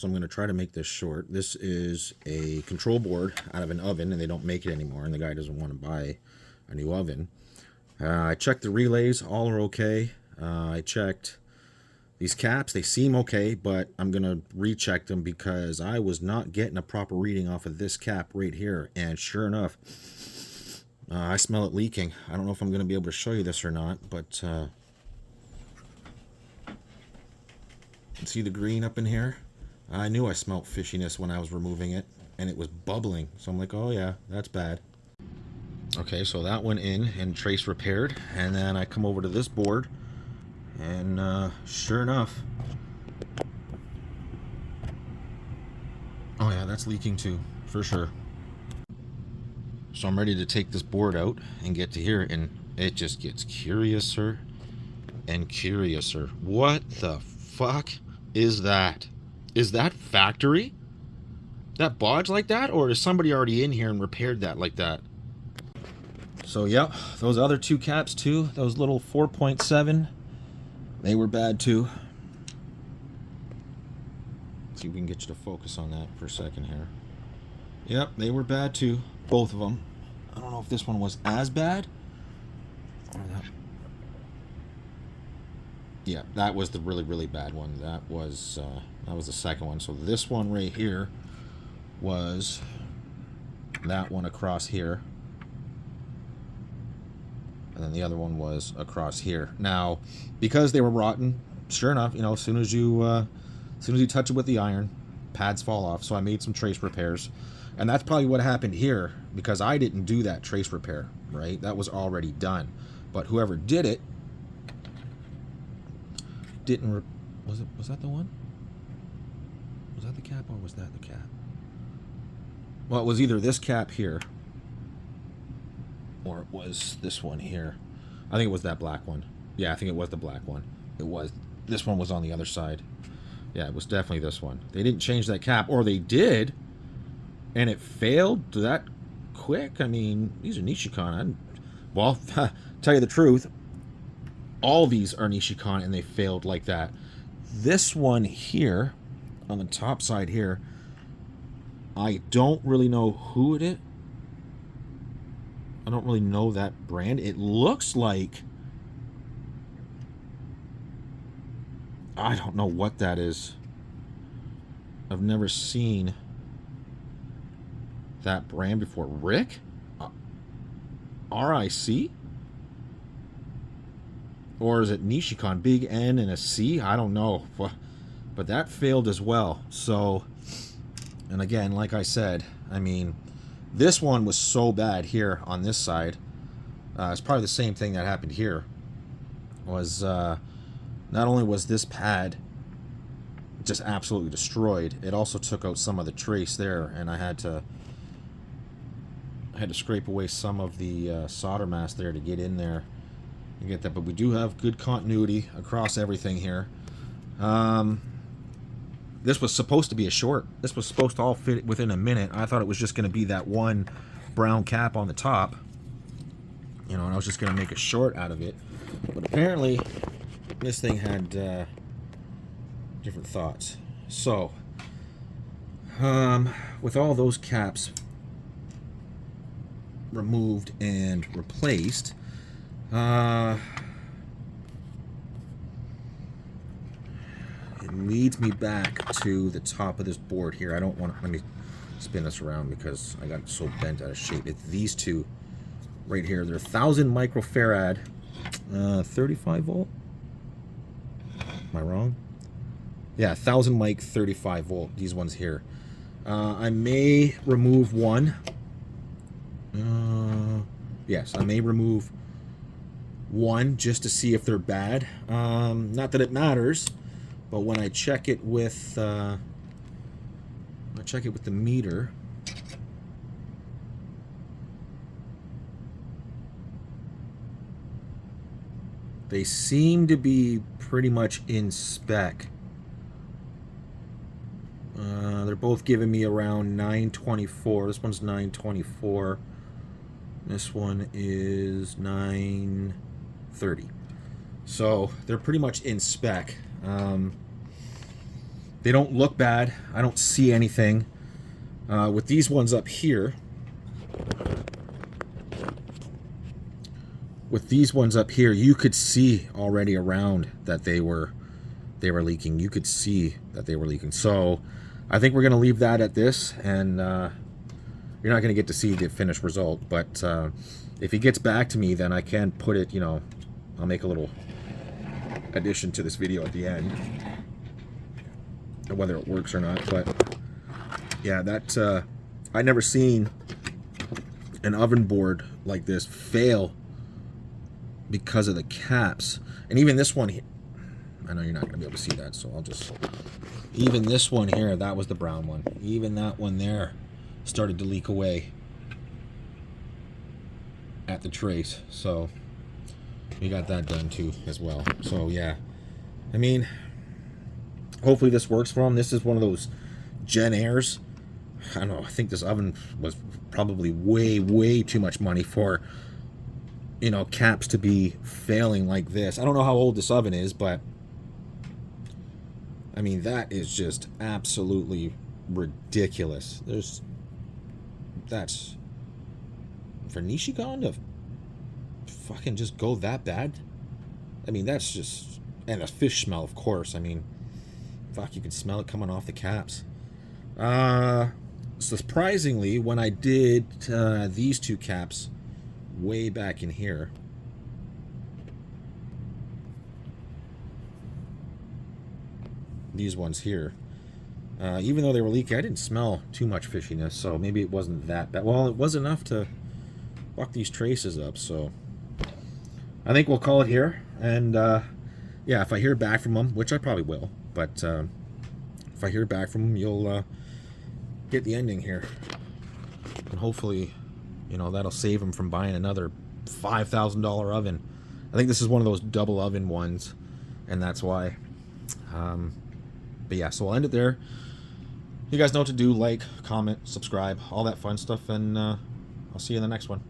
so I'm going to try to make this short. This is a control board out of an oven, and they don't make it anymore, and the guy doesn't want to buy a new oven. I checked the relays, all are okay. I checked these caps, they seem okay, but I'm going to recheck them because I was not getting a proper reading off of this cap right here, and sure enough, I smell it leaking. I don't know if I'm going to be able to show you this or not, but see the green up in here? I knew I smelled fishiness when I was removing it, and it was bubbling. So I'm like, oh yeah, that's bad. Okay, so that went in and trace repaired, and then I come over to this board, and sure enough, oh yeah, that's leaking too, for sure. So I'm ready to take this board out and get to here, and it just gets curiouser and curiouser. What the fuck is that? Is that factory? That bodge like that? Or is somebody already in here and repaired that like that? So yeah, those other two caps too, those little 4.7, they were bad too. Let's see if we can get you to focus on that for a second here. Yep, they were bad too, both of them. I don't know if this one was as bad. Yeah, that was the really, really bad one. That was the second one. So this one right here was that one across here, and then the other one was across here. Now, because they were rotten, sure enough, as soon as you touch it with the iron, pads fall off. So I made some trace repairs, and that's probably what happened here because I didn't do that trace repair. Right, that was already done, but whoever did it didn't. Was that the one? Was that the cap or was that the cap? Well, it was either this cap here or it was this one here. I think it was that black one. Yeah, I think it was the black one. It was. This one was on the other side. Yeah, it was definitely this one. They didn't change that cap, or they did, and it failed that quick. I mean, these are Nishikon. Well, tell you the truth, all these are Nishikon, and they failed like that. This one here, on the top side here, I don't really know who it is. I don't really know that brand. It looks like... I don't know what that is. I've never seen that brand before. Rick? RIC? Or is it Nishikon? Big N and a C? I don't know. But that failed as well. So, and again, like I said, I mean, this one was so bad here on this side. It's probably the same thing that happened here. Was not only was this pad just absolutely destroyed, it also took out some of the trace there, and I had to scrape away some of the solder mask there to get in there and get that. But we do have good continuity across everything here. This was supposed to be a short. This was supposed to all fit within a minute. I thought it was just going to be that one brown cap on the top, and I was just going to make a short out of it. But apparently this thing had different thoughts. So with all those caps removed and replaced, it leads me back to the top of this board here. I don't want to, let me spin this around because I got it so bent out of shape. It's these two right here. They're 1000 microfarad, 35 volt. Am I wrong? Yeah, 1000 mic, 35 volt. These ones here. I may remove one. Yes, I may remove one just to see if they're bad. Not that it matters, but when I check it with the meter, they seem to be pretty much in spec. They're both giving me around 924. This one's 924. This one is 930. So they're pretty much in spec. They don't look bad. I don't see anything. With these ones up here, you could see already around that they were leaking. You could see that they were leaking. So I think we're going to leave that at this, and you're not going to get to see the finished result. But if he gets back to me, then I can put it, you know, I'll make a little addition to this video at the end, whether it works or not. But yeah, that I never seen an oven board like this fail because of the caps. And even this one here, I know you're not going to be able to see that, so I'll just... Even this one here, that was the brown one. Even that one there started to leak away at the trace. So we got that done too as well. So yeah, I mean, hopefully this works for them. This is one of those Jenn-Airs. I don't know, I think this oven was probably way too much money for, you know, caps to be failing like this. I don't know how old this oven is, but I mean, that is just absolutely ridiculous. That's for Nishigon to fucking just go that bad. I mean, that's just... And a fish smell, of course. I mean, fuck, you can smell it coming off the caps. Surprisingly, when I did these two caps way back in here, these ones here, even though they were leaky, I didn't smell too much fishiness, so maybe it wasn't that bad. Well, it was enough to fuck these traces up, so I think we'll call it here. And yeah, if I hear back from them, which I probably will, but if I hear back from them, you'll get the ending here, and hopefully, you know, that'll save them from buying another $5,000 oven. I think this is one of those double oven ones, and that's why. But yeah, so I'll end it there. You guys know what to do: like, comment, subscribe, all that fun stuff, and I'll see you in the next one.